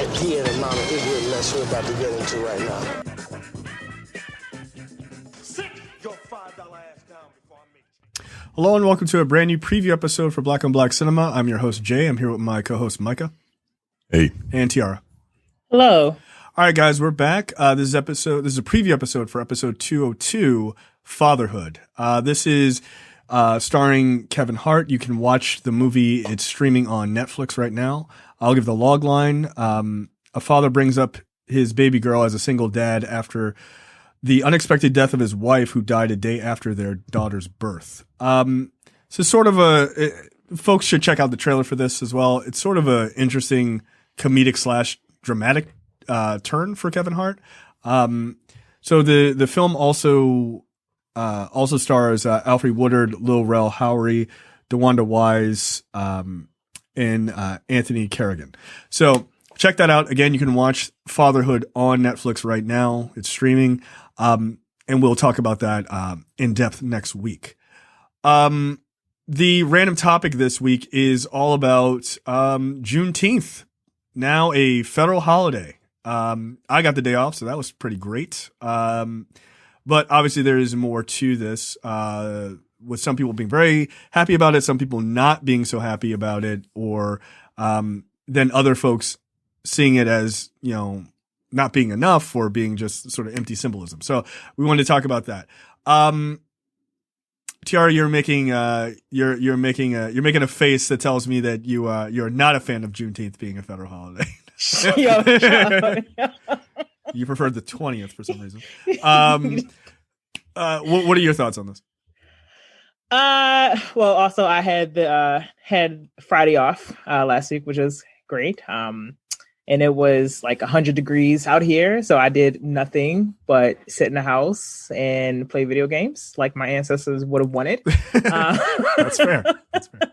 IP and amount of ignorant mess we're about to get into right now. Sit your $5 ass down before I make you. Hello and welcome to a brand new preview episode for Black on Black Cinema. I'm your host, Jay. I'm here with my co-host, Micah. Hey. And Tiara. Hello. All right, guys, we're back. This is a preview episode for episode 202, Fatherhood. This is starring Kevin Hart. You can watch the movie. It's streaming on Netflix right now. I'll give the log line. A father brings up his baby girl as a single dad after the unexpected death of his wife, who died a day after their daughter's birth. So sort of folks should check out the trailer for this as well. It's sort of a interesting comedic / dramatic turn for Kevin Hart. So the film also stars Alfre Woodard, Lil Rel Howery, DeWanda Wise, and Anthony Carrigan. So check that out. Again, you can watch Fatherhood on Netflix right now. It's streaming. And we'll talk about that in depth next week. The random topic this week is all about Juneteenth, now a federal holiday. I got the day off, so that was pretty great. But obviously there is more to this, with some people being very happy about it, some people not being so happy about it, or then other folks seeing it as, not being enough or being just sort of empty symbolism. So we wanted to talk about that. Tiara, you're making a face that tells me that you're not a fan of Juneteenth being a federal holiday. You preferred the 20th for some reason. What are your thoughts on this? Well, also I had Friday off last week, which was great. And it was like 100 degrees out here, so I did nothing but sit in the house and play video games like my ancestors would have wanted. That's fair. That's fair.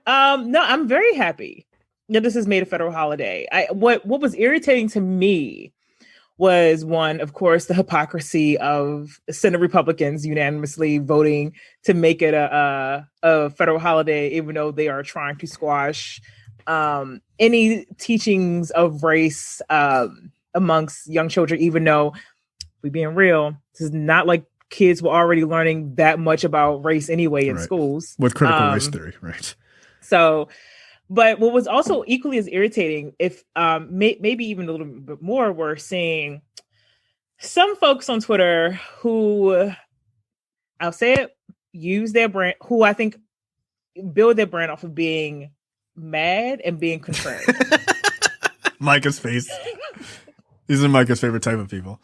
No, I'm very happy that this is made a federal holiday. What was irritating to me was, one, of course, the hypocrisy of Senate Republicans unanimously voting to make it a federal holiday, even though they are trying to squash any teachings of race amongst young children, even though, we being real, this is not like kids were already learning that much about race anyway in schools. With critical race theory, right? So, but what was also equally as irritating, if maybe even a little bit more, were seeing some folks on Twitter who, I'll say it, use their brand, who I think build their brand off of being mad and being concerned. Micah's face. These are Micah's favorite type of people.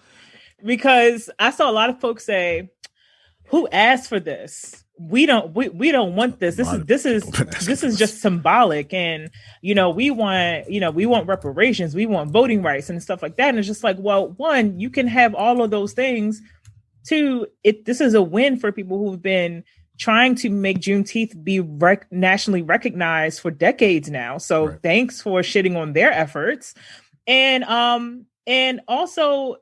Because I saw a lot of folks say, "Who asked for this? We don't want this. This is just symbolic, and we want reparations, we want voting rights and stuff like that." And it's just like, well, one, you can have all of those things. Two, this is a win for people who've been trying to make Juneteenth be nationally recognized for decades now. So Thanks for shitting on their efforts. And also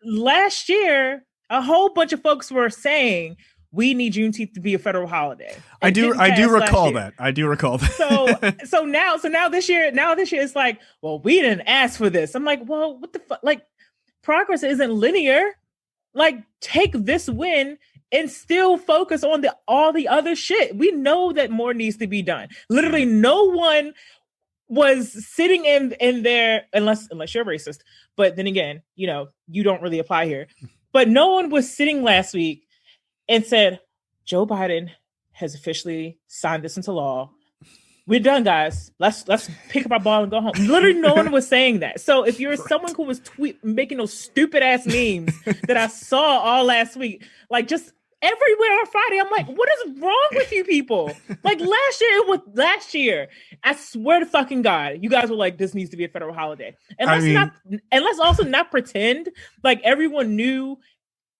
last year, a whole bunch of folks were saying we need Juneteenth to be a federal holiday. I do recall that. So now this year it's like, well, we didn't ask for this. I'm like, well, what the fuck? Like, progress isn't linear. Like, take this win and still focus on all the other shit. We know that more needs to be done. Literally, no one was sitting in there, unless you're racist. But then again, you don't really apply here. But no one was sitting last week and said, Joe Biden has officially signed this into law. We're done, guys. Let's pick up our ball and go home. Literally, no one was saying that. So if you're someone who was making those stupid ass memes that I saw all last week, like just everywhere on Friday, I'm like, what is wrong with you people? Like last year, I swear to fucking God, you guys were like, this needs to be a federal holiday. And let's also not pretend like everyone knew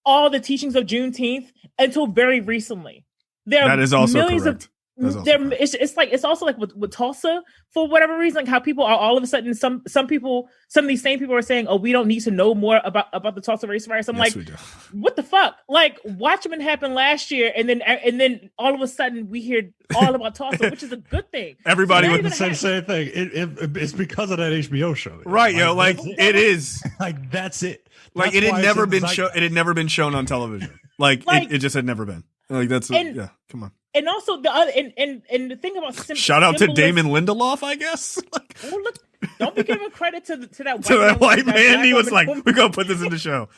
all the teachings of Juneteenth until very recently. That is also correct. That's also correct. It's also like with Tulsa, for whatever reason, like how people are all of a sudden, some of these same people are saying, oh, we don't need to know more about the Tulsa race riots. I'm Yes, like, we do. what the fuck? Like, Watchmen happened last year, and then all of a sudden we hear all about Tulsa, which is a good thing. Everybody So would now The you're same gonna thing. It's because of that HBO show. Right, like it is. Like that's it. Like That's it why had it's never in been the shown. It zeitgeist. had never been shown on television. Like it just had never been. Like that's And- come on. And also the other and the thing about Shout out to symbolism- Damon Lindelof, I guess. Like, Oh, look, don't be giving credit to that to that white man, black he was woman- like, woman- "We're gonna put this in the show."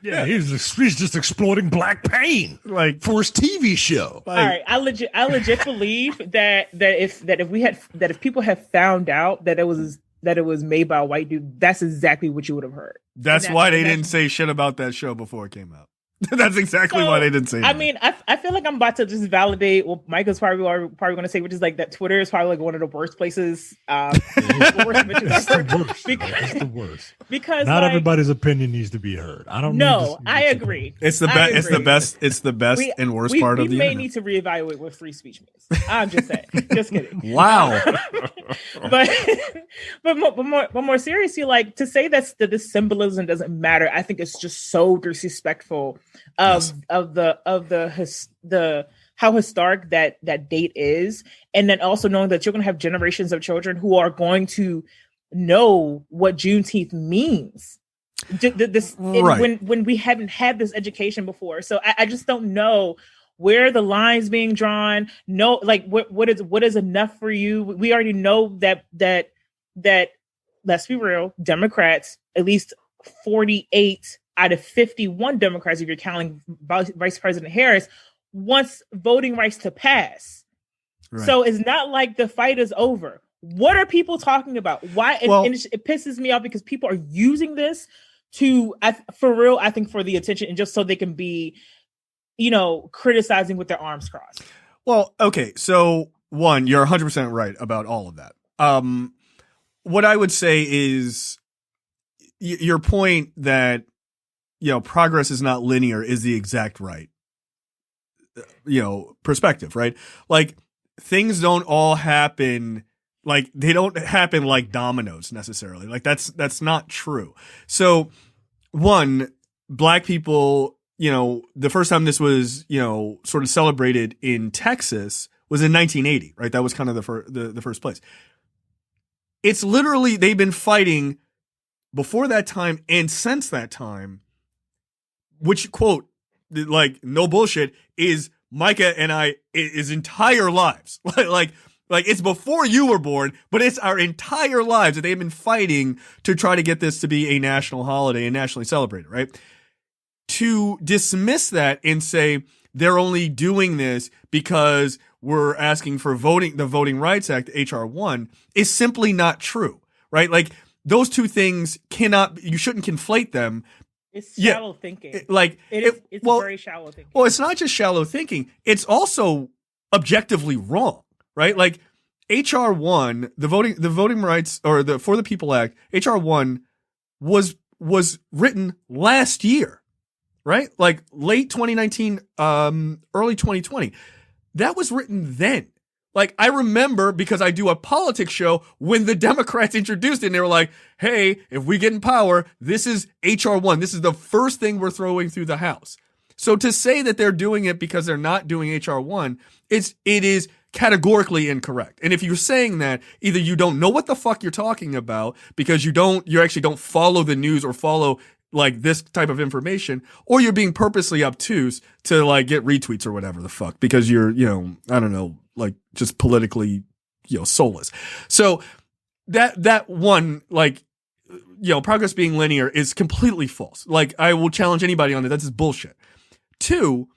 Yeah, he's just exploiting black pain Like, for his TV show. All right, I legit believe that if people had found out that it was made by a white dude, that's exactly what you would have heard. that's And why they that's- didn't say shit about that show before it came out. That's exactly why they didn't say. I that. mean, I feel like I'm about to just validate what Micah's probably going to say, which is like that Twitter is probably like one of the worst places. Worst mentions It's ever. the worst. Because- It's the worst. Because Not like, everybody's opinion needs to be heard. I don't. No, I agree. it's the I best. It's the agree. best. It's the best and worst part of the We may internet. need to reevaluate what free speech means. I'm just saying. Just kidding. Wow. but more seriously, like to say that this symbolism doesn't matter, I think it's just so disrespectful of the how historic that date is, and then also knowing that you're going to have generations of children who are going to know what Juneteenth means. Right. When we haven't had this education before, so I just don't know where the lines being drawn. No, like what is enough for you? We already know that let's be real, Democrats, at least 48 out of 51 Democrats, if you're counting Vice President Harris, wants voting rights to pass. Right. So it's not like the fight is over. What are people talking about? Why? And it pisses me off because people are using this for real, I think, for the attention and just so they can be, criticizing with their arms crossed. Well, okay. So one, you're 100% right about all of that. What I would say is your point that, progress is not linear is the exact right, perspective, right? Like things don't all happen. Like they don't happen like dominoes necessarily. Like that's not true. So one, black people, the first time this was, sort of celebrated in Texas was in 1980, right? That was kind of the first place. It's literally, they've been fighting before that time and since that time, which quote, like no bullshit, is Micah and I, his entire lives. Like it's before you were born, but it's our entire lives that they've been fighting to try to get this to be a national holiday and nationally celebrated, right? To dismiss that and say they're only doing this because we're asking for the Voting Rights Act, HR 1, is simply not true, right? Like those two things you shouldn't conflate them. It's shallow thinking. It's very shallow thinking. Well, it's not just shallow thinking. It's also objectively wrong, right? Like HR 1, the Voting Rights or the For the People Act, HR 1 was written last year, right? Like late 2019, early 2020. That was written then. Like I remember because I do a politics show when the Democrats introduced it and they were like, hey, if we get in power, this is HR 1. This is the first thing we're throwing through the House. So to say that they're doing it because they're not doing HR 1, it is categorically incorrect. And if you're saying that, either you don't know what the fuck you're talking about because you actually don't follow the news or follow like this type of information, or you're being purposely obtuse to like get retweets or whatever the fuck because you're, I don't know, like just politically, soulless. So that one, like, progress being linear is completely false. Like I will challenge anybody on it. That's just bullshit. 2,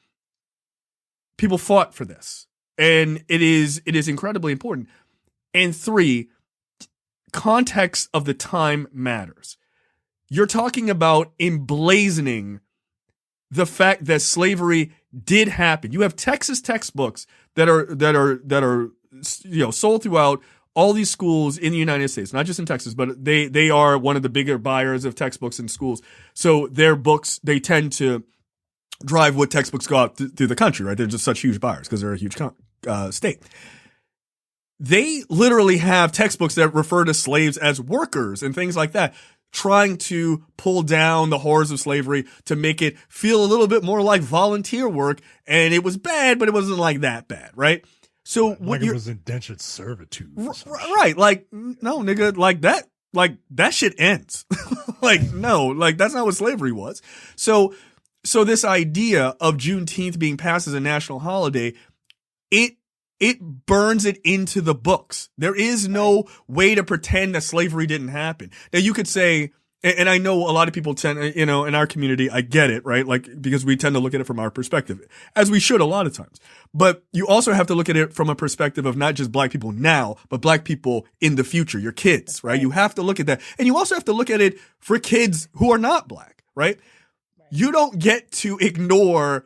people fought for this. And it is incredibly important. And 3, context of the time matters. You're talking about emblazoning the fact that slavery did happen. You have Texas textbooks that are sold throughout all these schools in the United States, not just in Texas, but they are one of the bigger buyers of textbooks in schools. So their books, they tend to drive what textbooks go out through the country, right? They're just such huge buyers because they're a huge state. They literally have textbooks that refer to slaves as workers and things like that, trying to pull down the horrors of slavery to make it feel a little bit more like volunteer work. And it was bad, but it wasn't like that bad, right? So like it was indentured servitude. Right. Like, no, nigga, like that shit ends. Like, no, like that's not what slavery was. So this idea of Juneteenth being passed as a national holiday, it burns it into the books. There is no way to pretend that slavery didn't happen. Now you could say, and I know a lot of people tend, in our community, I get it, right? Like, because we tend to look at it from our perspective, as we should a lot of times. But you also have to look at it from a perspective of not just black people now, but black people in the future, your kids, right? You have to look at that. And you also have to look at it for kids who are not black, right? You don't get to ignore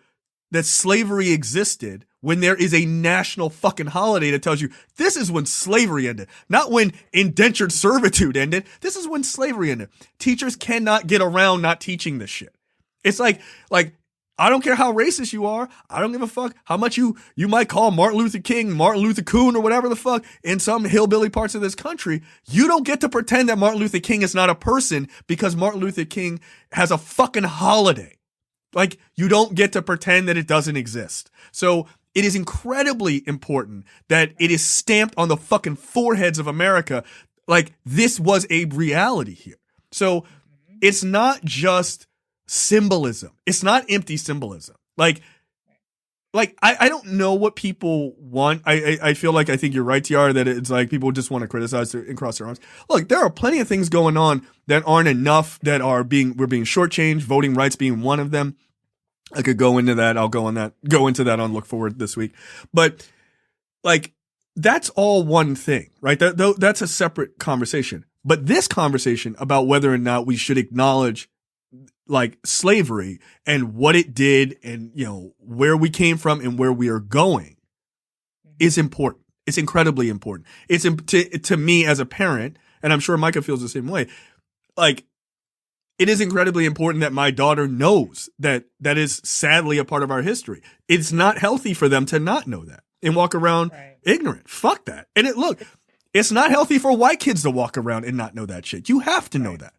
that slavery existed when there is a national fucking holiday that tells you this is when slavery ended, not when indentured servitude ended. This is when slavery ended. Teachers cannot get around not teaching this shit. It's like, I don't care how racist you are. I don't give a fuck how much you might call Martin Luther King, Martin Luther Coon, or whatever the fuck in some hillbilly parts of this country. You don't get to pretend that Martin Luther King is not a person because Martin Luther King has a fucking holiday. Like, you don't get to pretend that it doesn't exist. So it is incredibly important that it is stamped on the fucking foreheads of America. Like, this was a reality here. So it's not just symbolism. It's not empty symbolism. Like I don't know what people want. I feel like I think you're right, TR, that it's like people just want to criticize and cross their arms. Look, there are plenty of things going on that aren't enough, that we're being shortchanged, voting rights being one of them. I could go into that. I'll go into that on Look Forward this week. But like, that's all one thing, right? That's a separate conversation. But this conversation about whether or not we should acknowledge like slavery and what it did and, where we came from and where we are going is important. It's incredibly important. It's to me as a parent, and I'm sure Micah feels the same way. Like, it is incredibly important that my daughter knows that is sadly a part of our history. It's not healthy for them to not know that and walk around ignorant. Fuck that. And it's not healthy for white kids to walk around and not know that shit. You have to know that.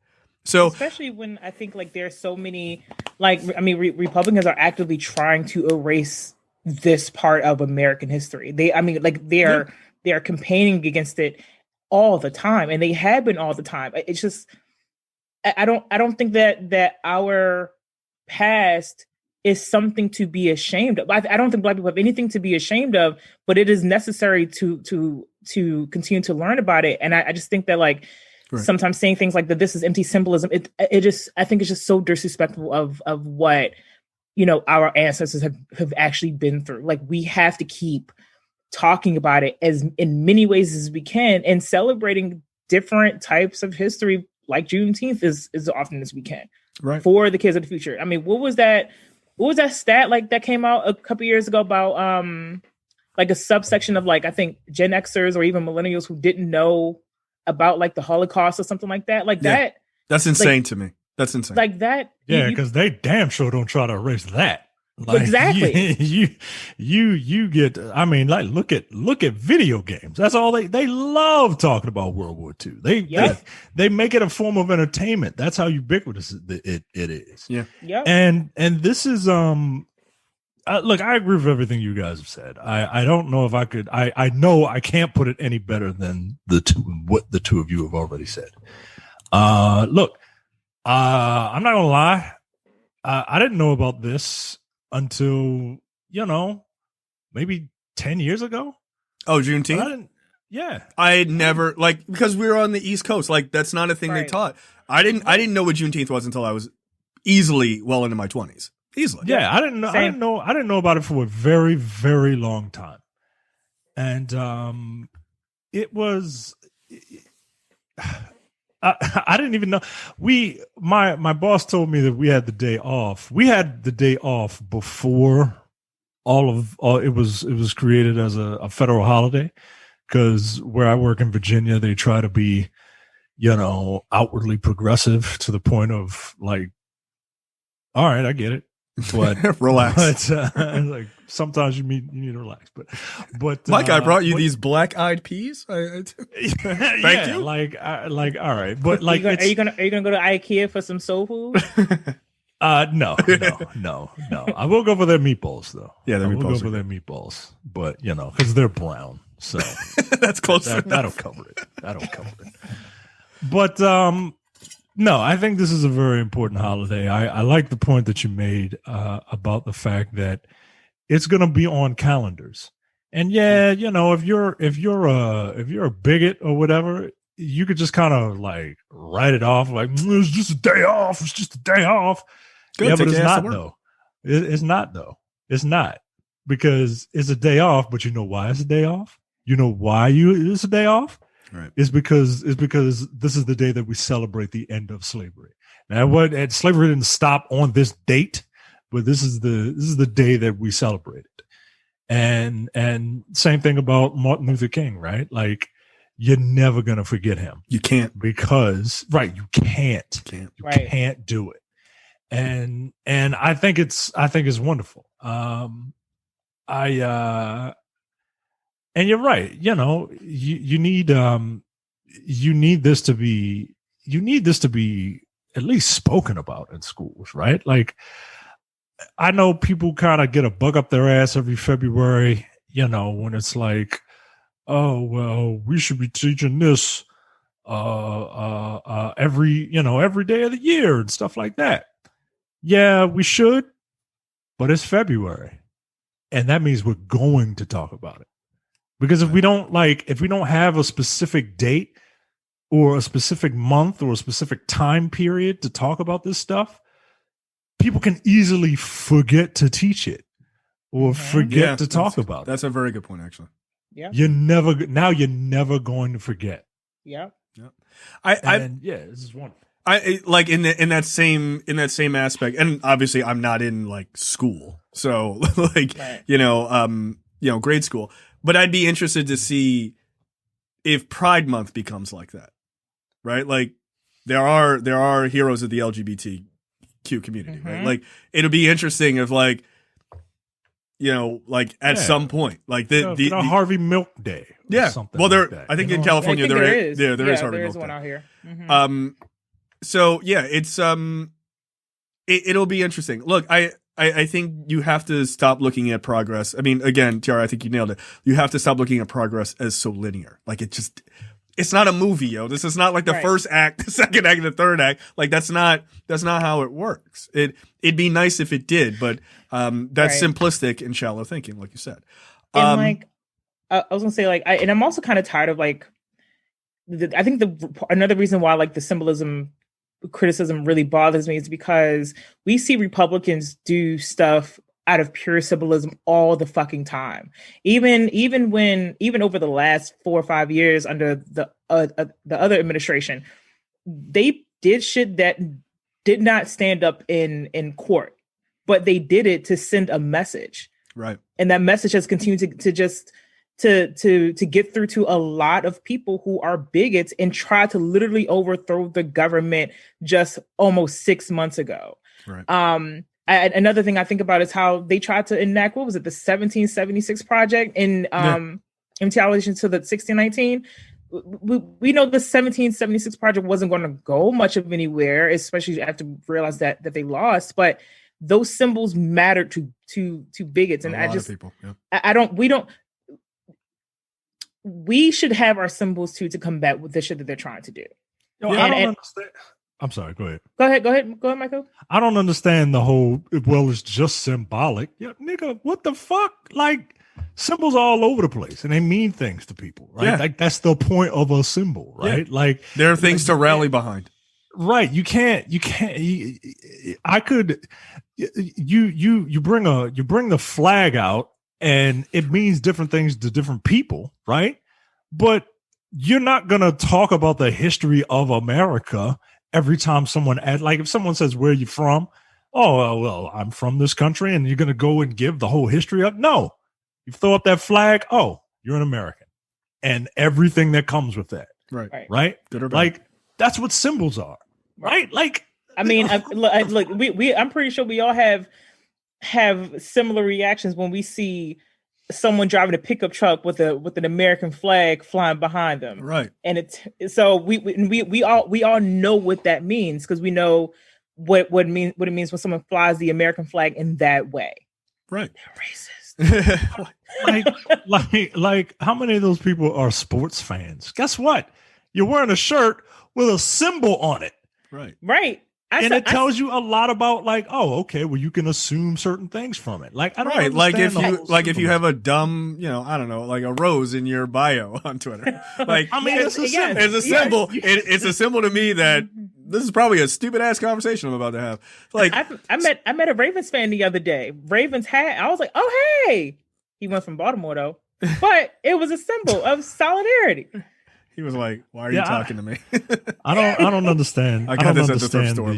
So, especially when I think like there's so many, Republicans are actively trying to erase this part of American history. They are campaigning against it all the time, and they have been all the time. It's just, I don't think that our past is something to be ashamed of. I don't think Black people have anything to be ashamed of, but it is necessary to continue to learn about it. And I just think that sometimes saying things like that, this is empty symbolism. I think it's just so disrespectful of what, our ancestors have actually been through. Like, we have to keep talking about it as in many ways as we can, and celebrating different types of history like Juneteenth as often as we can, right, for the kids of the future. I mean, what was that stat like that came out a couple years ago about like a subsection of I think Gen Xers or even millennials who didn't know about like the Holocaust or something like that. That's insane to me. That's insane. Like that. Yeah, because they damn sure don't try to erase that. Exactly. You get. I mean, look at video games. That's all they love talking about World War II. They make it a form of entertainment. That's how ubiquitous it is. Yeah. Yeah. And this is look, I agree with everything you guys have said. I don't know if I could. I know I can't put it any better than what the two of you have already said. Look, I'm not gonna lie. I didn't know about this until, maybe 10 years ago. Oh, Juneteenth? I had never, because we were on the East Coast, that's not a thing they taught. I didn't know what Juneteenth was until I was easily well into my 20s. Easily. Yeah, I didn't know about it for a very, very long time. And it was I didn't even know. My boss told me that we had the day off. We had the day off before it was created as a federal holiday, because where I work in Virginia, they try to be, outwardly progressive to the point of all right, I get it, but relax. But sometimes you need to relax. But Mike, I brought you but- these black-eyed peas. Thank yeah, you. like all right, but like, are you gonna go to IKEA for some soul food? no. I will go for their meatballs though. Yeah, their I will meatballs go are for their meatballs, but because they're brown, so That's close enough. that'll cover it. But no, I think this is a very important holiday. I like the point that you made about the fact that it's going to be on calendars. And yeah, if you're a bigot or whatever, you could just kind of like write it off, like it's just a day off. It's just a day off. Good, yeah, take but it's your ass to not work. though. It's not though. It's not, because it's a day off. But you know why it's a day off? You know why it's a day off? Right. It's because this is the day that we celebrate the end of slavery. Now, and slavery didn't stop on this date, but this is the day that we celebrate it. And same thing about Martin Luther King, right? Like, you're never gonna forget him. You can't. Because you can't. Can't. You can't do it. And I think it's wonderful. And you're right. You need this to be at least spoken about in schools, right? Like, I know people kind of get a bug up their ass every February, when it's like, oh, well, we should be teaching this every day of the year and stuff like that. Yeah, we should, but it's February. And that means we're going to talk about it. Because if we don't have a specific date or a specific month or a specific time period to talk about this stuff, people can easily forget to teach it or forget to talk about it. That's a very good point, actually. Yeah. You're never going to forget. Yeah. This is wonderful. I like in that same aspect, and obviously I'm not in like school, so like grade school. But I'd be interested to see if Pride Month becomes like that, right? Like there are heroes of the LGBTQ community, right? Like it'll be interesting if like at some point, like the Harvey Milk Day. Yeah. Something Well, like that, I think in California there is. Yeah, there is Harvey there Milk is one Day. out here. Mm-hmm. So yeah, it's it'll be interesting. Look, I think you have to stop looking at progress. I mean, again, Tiara, I think you nailed it. You have to stop looking at progress as so linear. Like it's not a movie, yo. This is not like the first act, the second act, and the third act. Like that's not how it works. It'd be nice if it did, but that's simplistic and shallow thinking, like you said. And I was gonna say, and I'm also kind of tired of I think another reason why the symbolism criticism really bothers me is because we see Republicans do stuff out of pure symbolism all the fucking time. Even over the last 4 or 5 years under the other administration, they did shit that did not stand up in court, but they did it to send a message. Right. And that message has continued to get through to a lot of people who are bigots and try to literally overthrow the government just almost 6 months ago. Right. Another thing I think about is how they tried to enact, what was it, the 1776 project in retaliation to the 1619. We know the 1776 project wasn't going to go much of anywhere, especially after realize that they lost, but those symbols mattered to bigots. And a lot of people. Yeah. We should have our symbols to combat with the shit that they're trying to do. I don't understand. I'm sorry. Go ahead. Go ahead, Michael. I don't understand the whole. Well, it's just symbolic. Yeah, nigga, what the fuck? Like symbols all over the place, and they mean things to people, right? Yeah. Like that's the point of a symbol, right? Yeah. Like there are things to rally behind. Right. You can't. I could. You bring the flag out, and it means different things to different people, right? But you're not gonna talk about the history of America every time someone if someone says, "Where are you from?" Oh, well, I'm from this country, and you're gonna go and give the whole history up? No. You throw up that flag. Oh, you're an American, and everything that comes with that. Right. Good or bad. Like that's what symbols are. Right. Like I mean, look, I'm pretty sure we all have have similar reactions when we see someone driving a pickup truck with an American flag flying behind them. Right. And it's so we all know what that means, because we know what it means when someone flies the American flag in that way. Right. They're racist. like how many of those people are sports fans? Guess what? You're wearing a shirt with a symbol on it. Right. Right. It tells you a lot about, like, oh, okay, well, you can assume certain things from it. Like, I don't right. Like if you have a a dumb, I don't know, like a rose in your bio on Twitter. Like, I mean, it's a symbol. It's a symbol. Yes. It's a symbol to me that this is probably a stupid ass conversation I'm about to have. Like, I met a Ravens fan the other day. Ravens hat. I was like, oh hey. He went from Baltimore though, but it was a symbol of solidarity. he was like, "Why are you talking to me?" I don't understand. I got this at the thrift store.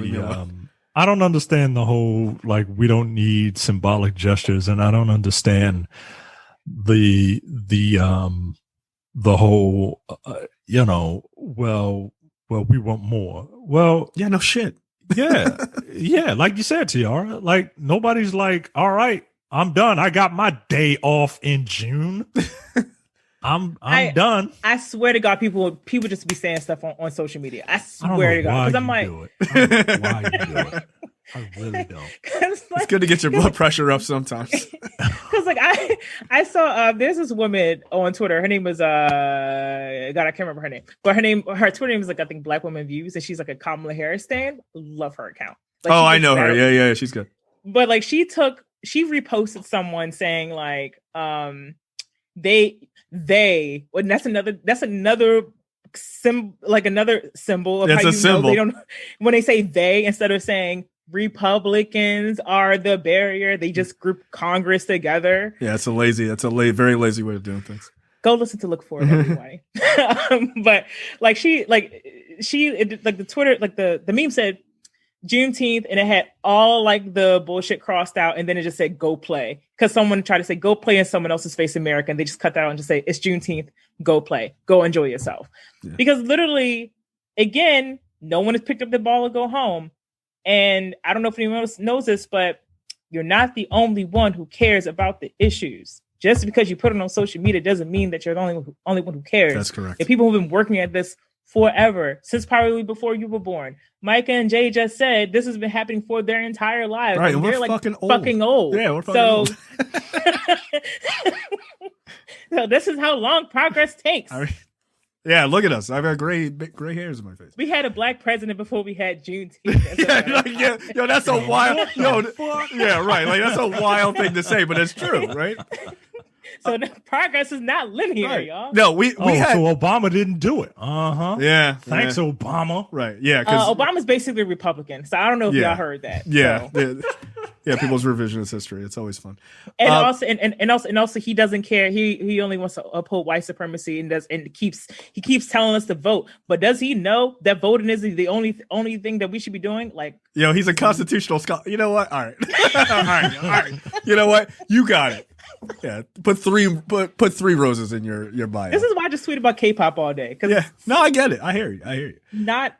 I don't understand the whole, like, we don't need symbolic gestures, and I don't understand the whole well we want more. Well, yeah, no shit. yeah, like you said, Tiara, like, nobody's like, all right, I'm done. I got my day off in June. I'm done. I swear to God, people just be saying stuff on social media. I swear to God, because I'm like, I don't know why you do it. I really don't. It's good to get your blood pressure up sometimes. Because like I saw there's this woman on Twitter. Her name was God, I can't remember her name, but her Twitter name is, like, I think Black Women Views, and she's like a Kamala Harris stan. Love her account. Like, I know her. Yeah, she's good. But like she reposted someone saying, like, they well, that's another symbol of it's how a symbol. They don't, when they say they, instead of saying Republicans are the barrier, they just group Congress together. Yeah, it's a very lazy way of doing things. Go listen to Look For It anyway. But like the Twitter, like the meme said Juneteenth, and it had all like the bullshit crossed out, and then it just said go play, because someone tried to say go play in someone else's face America, and they just cut that out and just say it's Juneteenth, go play, go enjoy yourself. Yeah. Because literally, again, no one has picked up the ball or go home. And I don't know if anyone else knows this, but you're not the only one who cares about the issues. Just because you put it on social media doesn't mean that you're the only one who cares. That's correct. If people who've been working at this forever, since probably before you were born. Micah and Jay just said this has been happening for their entire lives. Right, and we're like fucking old. Yeah, we're fucking old. So this is how long progress takes. Yeah, look at us. I've got gray hairs in my face. We had a black president before we had Juneteenth. Yo, that's a wild. Yeah, right. Like, that's a wild thing to say, but it's true, right? So the progress is not linear, right. y'all. No, we had. So Obama didn't do it. Yeah. Thanks, Obama. Right. Yeah. Obama's basically Republican, so I don't know if y'all heard that. Yeah. So. Yeah. People's revisionist history. It's always fun. And also, he doesn't care. He only wants to uphold white supremacy and keeps telling us to vote. But does he know that voting is the only thing that we should be doing? Like, he's a constitutional scholar. You know what? All right. All right. You know what? You got it. Yeah, put three roses in your bio. This is why I just tweet about K-pop all day. No, I get it. I hear you. Not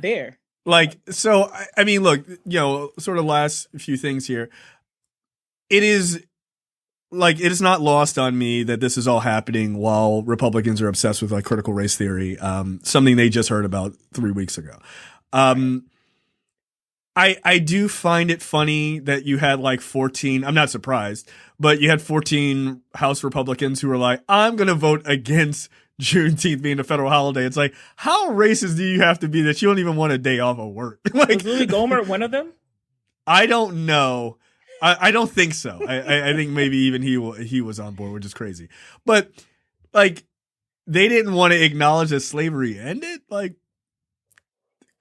there. Like, so I mean, look, sort of last few things here. It is not lost on me that this is all happening while Republicans are obsessed with, like, critical race theory, something they just heard about 3 weeks ago. I do find it funny that you had like 14, I'm not surprised, but you had 14 House Republicans who were like, I'm going to vote against Juneteenth being a federal holiday. It's like, how racist do you have to be that you don't even want a day off of work? Like, was Louis Gohmert one of them? I don't know. I don't think so. I think maybe even he was on board, which is crazy. But, like, they didn't want to acknowledge that slavery ended? Like,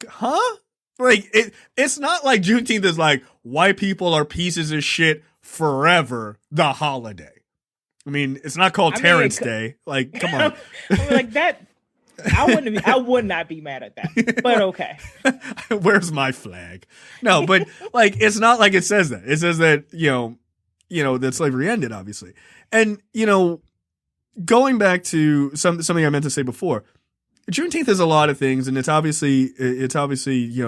huh? Like, it's not like Juneteenth is like, white people are pieces of shit forever, the holiday. I mean, it's not called Terrence Day. Like, come on. Like that, I would not be mad at that, but okay. Where's my flag? No, but like, it's not like it says that. It says that, that slavery ended, obviously. And, going back to something I meant to say before, Juneteenth is a lot of things, and it's obviously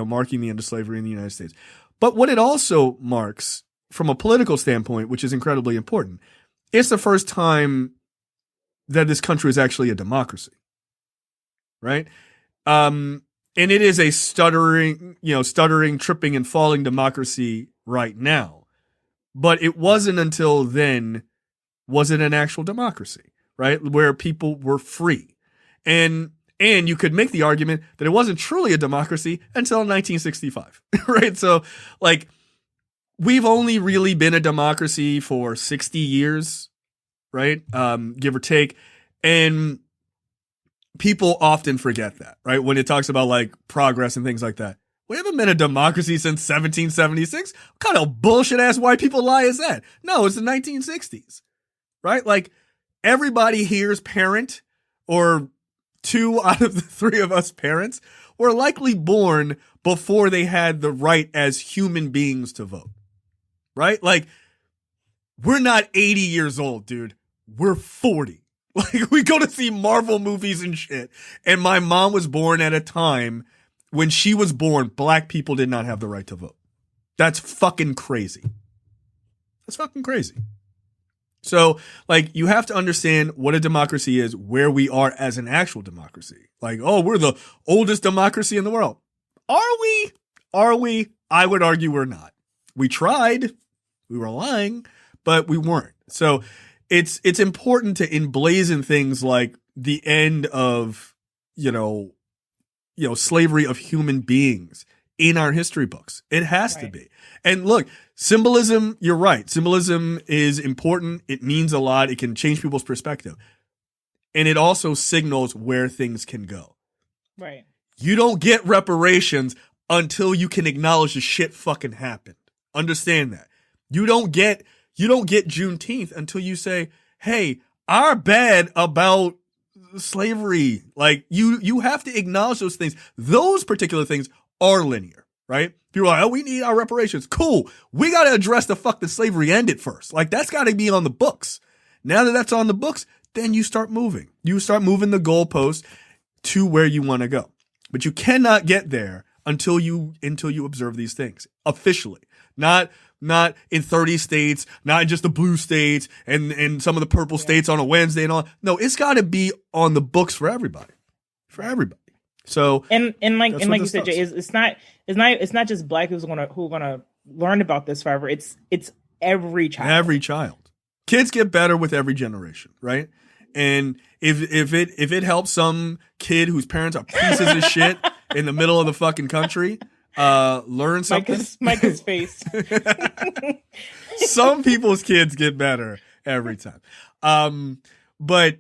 marking the end of slavery in the United States. But what it also marks from a political standpoint, which is incredibly important, it's the first time that this country is actually a democracy, right? And it is a stuttering, tripping and falling democracy right now. But it wasn't until then was it an actual democracy, right? Where people were free. And you could make the argument that it wasn't truly a democracy until 1965, right? So, like, we've only really been a democracy for 60 years, right? Give or take. And people often forget that, right? When it talks about, like, progress and things like that. We haven't been a democracy since 1776. What kind of bullshit-ass white people lie is that? No, it's the 1960s, right? Like, everybody here's parent, or 2 out of the 3 of us parents, were likely born before they had the right as human beings to vote, right? Like, we're not 80 years old, dude. We're 40. Like, we go to see Marvel movies and shit, and my mom was born at a time when she was born, black people did not have the right to vote. That's fucking crazy. That's fucking crazy. So, like, you have to understand what a democracy is, where we are as an actual democracy. Like, oh, we're the oldest democracy in the world. Are we? Are we? I would argue we're not. We tried. We were lying, but we weren't. So it's important to emblazon things like the end of, slavery of human beings in our history books. It has to be. And look, symbolism, you're right. Symbolism is important. It means a lot. It can change people's perspective. And it also signals where things can go. Right. You don't get reparations until you can acknowledge the shit fucking happened. Understand that. You don't get Juneteenth until you say, hey, our bad about slavery. Like, you have to acknowledge those things. Those particular things are linear, right? People are like, oh, we need our reparations. Cool. We got to address the fuck that slavery ended first. Like, that's got to be on the books. Now that that's on the books, then you start moving. You start moving the goalposts to where you want to go. But you cannot get there until you observe these things officially. Not in 30 states, not in just the blue states and some of the purple states on a Wednesday and all. No, it's got to be on the books for everybody. For everybody. So and like you said, Jay, it's not just black who are gonna learn about this forever. It's every child. Every child. Kids get better with every generation, right? And if it helps some kid whose parents are pieces of shit in the middle of the fucking country, learn something. Micah's face. Some people's kids get better every time. But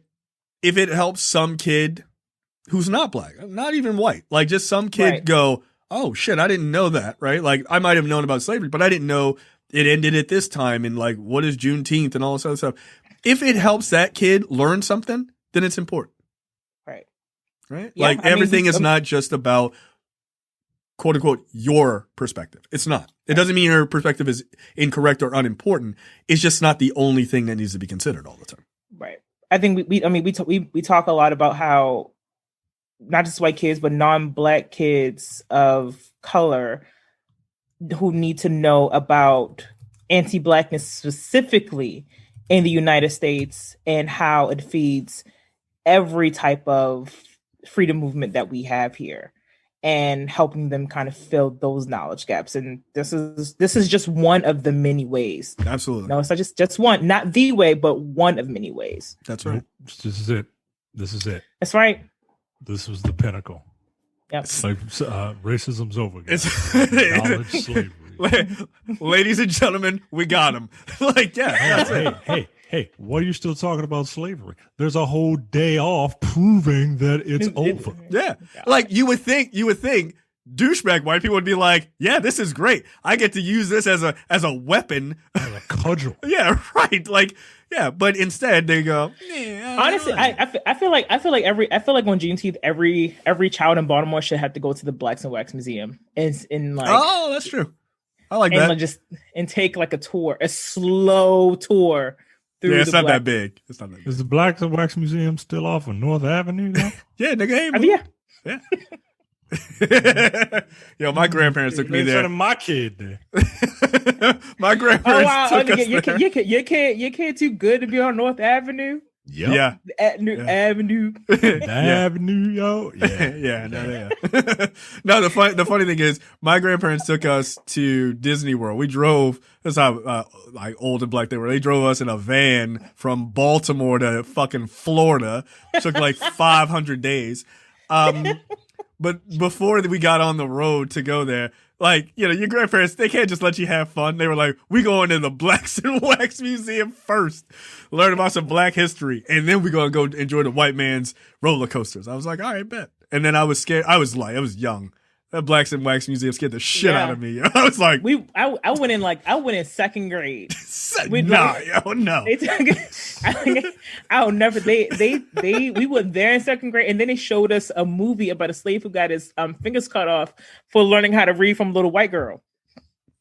if it helps some kid who's not black, not even white, like just some kid go, oh shit, I didn't know that, right? Like, I might have known about slavery, but I didn't know it ended at this time, and like, what is Juneteenth and all this other stuff. If it helps that kid learn something, then it's important. Right? Yeah, like, everything is not just about, quote unquote, your perspective. It's not. It doesn't mean your perspective is incorrect or unimportant. It's just not the only thing that needs to be considered all the time. Right. I think we talk a lot about how not just white kids, but non-black kids of color who need to know about anti-blackness specifically in the United States and how it feeds every type of freedom movement that we have here, and helping them kind of fill those knowledge gaps. And this is just one of the many ways. Absolutely. No, it's not just one, not the way, but one of many ways. That's right. This is it. That's right. This was the pinnacle. Yep. Like, racism's over, guys. Knowledge slavery. Ladies and gentlemen, we got him. Like, yeah. That's it. Hey, why are you still talking about slavery? There's a whole day off proving that it's over. Yeah. Like, you would think douchebag white people would be like, yeah, this is great. I get to use this as a weapon. As a cudgel. Yeah, right. Like, yeah, but instead they go, honestly, I feel like on Juneteenth, every child in Baltimore should have to go to the Blacks and Wax Museum and like, oh, that's true. I like that. And take like a slow tour. Yeah, it's not that big. It's not that big. Is the Blacks and Wax Museum still off on North Avenue now? Yeah, nigga. Hey, yeah. Yeah. Yo, my grandparents took me They there. sending my kid there. My Oh grandparents wow! took us Your there. your kid too good to be on North Avenue. Yep. Yeah. Avenue. Avenue, yo. Yeah. Yeah, no. No, the funny thing is, my grandparents took us to Disney World. We drove. That's how like old and black they were. They drove us in a van from Baltimore to fucking Florida. Took like 500 days. But before we got on the road to go there, like, you know, your grandparents, they can't just let you have fun. They were like, we going to the Blacks and Wax Museum first, learn about some black history, and then we're going to go enjoy the white man's roller coasters. I was like, all right, bet. And then I was scared. I was young. That Blacks and Wax Museum scared the shit out of me. I was like, I went in second grade. no. They took, I'll never. We went there in second grade, and then they showed us a movie about a slave who got his fingers cut off for learning how to read from a little white girl.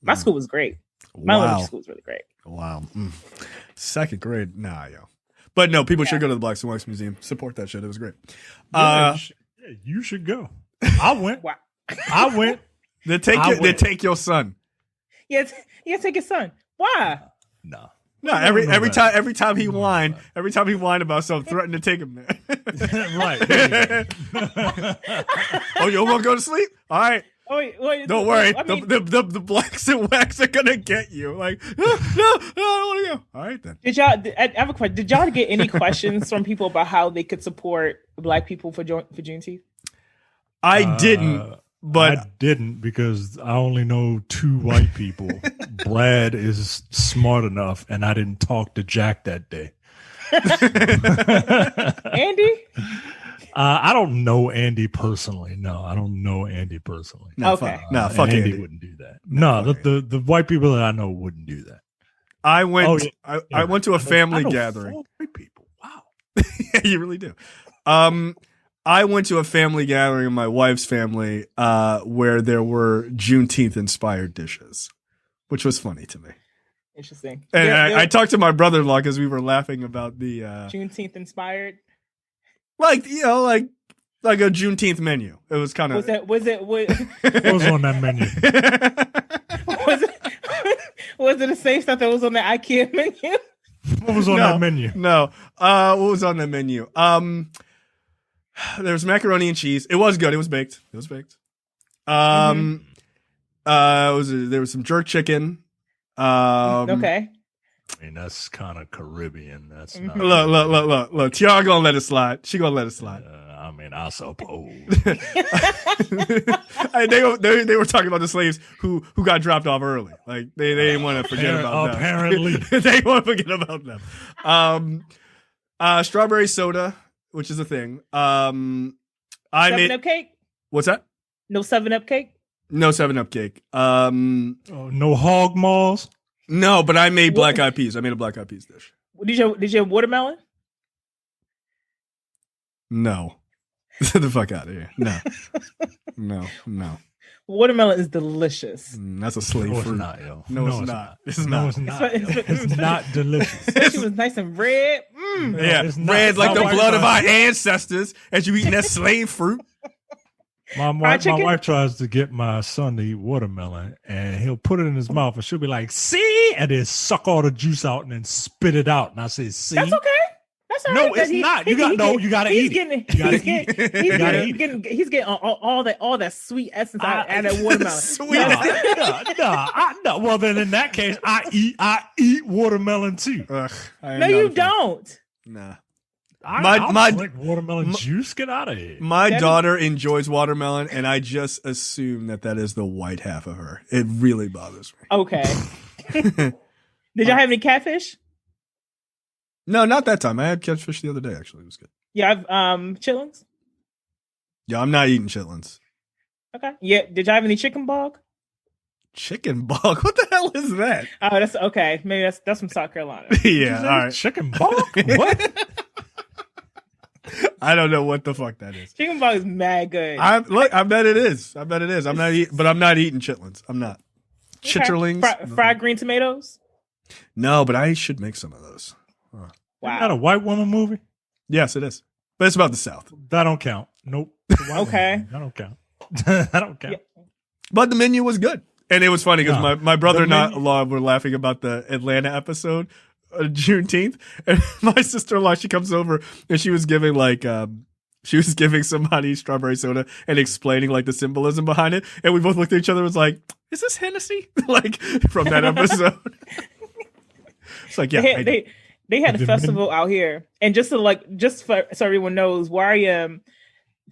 My school was great. My elementary school was really great. Wow. Second grade, nah, yo. But no, people should go to the Blacks and Wax Museum. Support that shit. It was great. Yeah, you should go. I went. Wow. I went. Then take your son. Yeah, take your son. Why? No. No, every time he whined about something, threatened to take him there. Right. Oh, you want to go to sleep? All right. Wait, Don't worry. I mean, the Blacks and Wax are gonna get you. Like, no, I don't want to go. All right then. I have a question. Did y'all get any questions from people about how they could support Black people for Juneteenth? I didn't. But I didn't, because I only know 2 white people. Brad is smart enough, and I didn't talk to Jack that day. Andy? I don't know Andy personally. No, I don't know Andy personally. no, Okay. fuck Andy Andy. wouldn't do that. No, the white people that I know wouldn't do that. I went. Oh, yeah. I went to a family I know gathering. 4 white people. Wow. Yeah, you really do. I went to a family gathering in my wife's family where there were Juneteenth inspired dishes, which was funny to me. Interesting. And I talked to my brother-in-law because we were laughing about the Juneteenth inspired. like a Juneteenth menu. It was kind of Was it What was on that menu? was it the same stuff that was on the IKEA menu? What was on that menu? No. What was on that menu? There was macaroni and cheese. It was good. It was baked. There was some jerk chicken. Okay. I mean, that's kind of Caribbean. That's not. Look. Tiara gonna let it slide. She gonna let it slide. I mean, I suppose. They were talking about the slaves who got dropped off early. Like they didn't want to forget about them. Apparently. They didn't want to forget about them. Strawberry soda, which is a thing. I 7-Up cake? What's that? No 7-Up cake? No 7-Up cake. No hog maws. No, but I made black eyed peas. I made a black eyed peas dish. Did you have watermelon? No. Get the fuck out of here. No. Watermelon is delicious. That's a slave No, it's fruit. not, yo. No, it's not. It's No, not. it's not. It's not delicious. Especially when it's nice and red. Yeah, it's not. red like the My blood of our wife- ancestors as you eating that slave fruit. My chicken? wife tries to get my son to eat watermelon, and he'll put it in his mouth, and she'll be like, "See," and then suck all the juice out and then spit it out. And I say, "See." That's okay. That's all No, right. it's not. You gotta eat it. You gotta eat it. He's getting all that sweet essence out of that watermelon. Sweet. No. Well, then in that case, I eat watermelon too. Ugh, No, you don't. Nah. I'll drink watermelon juice. Get out of here. My daughter enjoys watermelon, and I just assume that is the white half of her. It really bothers me. Okay. Did y'all have any catfish? No, not that time. I had catfish the other day. Actually, it was good. Yeah, chitlins. Yeah, I'm not eating chitlins. Okay. Yeah. Did y'all have any chicken bog? Chicken bog? What the hell is that? Oh, that's okay. Maybe that's from South Carolina. Yeah, all right. Chicken bog? What? I don't know what the fuck that is. Chicken bog is mad good. I bet it is. I'm not eating chitlins. I'm not. Okay. Chitterlings? Fried green tomatoes. No, but I should make some of those. Isn't that a Wow. white woman movie? Yes, it is. But it's about the South. That don't count. Nope. Okay. That don't count. I don't care. Yeah. But the menu was good. And it was funny because No, my brother the and I menu- were laughing about the Atlanta episode, Juneteenth. And my sister-in-law, she comes over and she was giving somebody strawberry soda and explaining like the symbolism behind it. And we both looked at each other and was like, is this Hennessy? Like from that episode. It's like, yeah. They had a The festival out here. And just so everyone knows, where I am,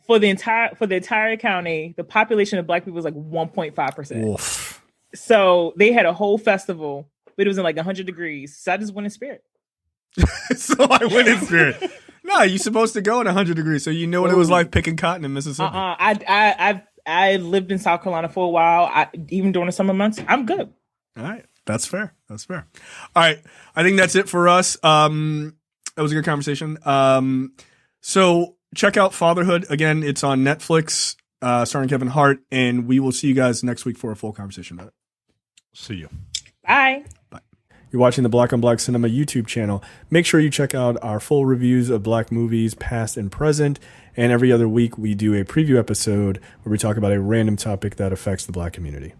for the entire county, the population of Black people was like 1.5%. Oof. So they had a whole festival, but it was in like 100 degrees. So I just went in spirit. So I went in spirit. No, you're supposed to go in 100 degrees, so you know what it was like picking cotton in Mississippi. I lived in South Carolina for a while. Even during the summer months, I'm good. All right. That's fair. All right. I think that's it for us. That was a good conversation. So check out Fatherhood. Again, it's on Netflix, starring Kevin Hart, and we will see you guys next week for a full conversation about it. See you. Bye. You're watching the Black on Black Cinema YouTube channel. Make sure you check out our full reviews of Black movies, past and present. And every other week, we do a preview episode where we talk about a random topic that affects the Black community.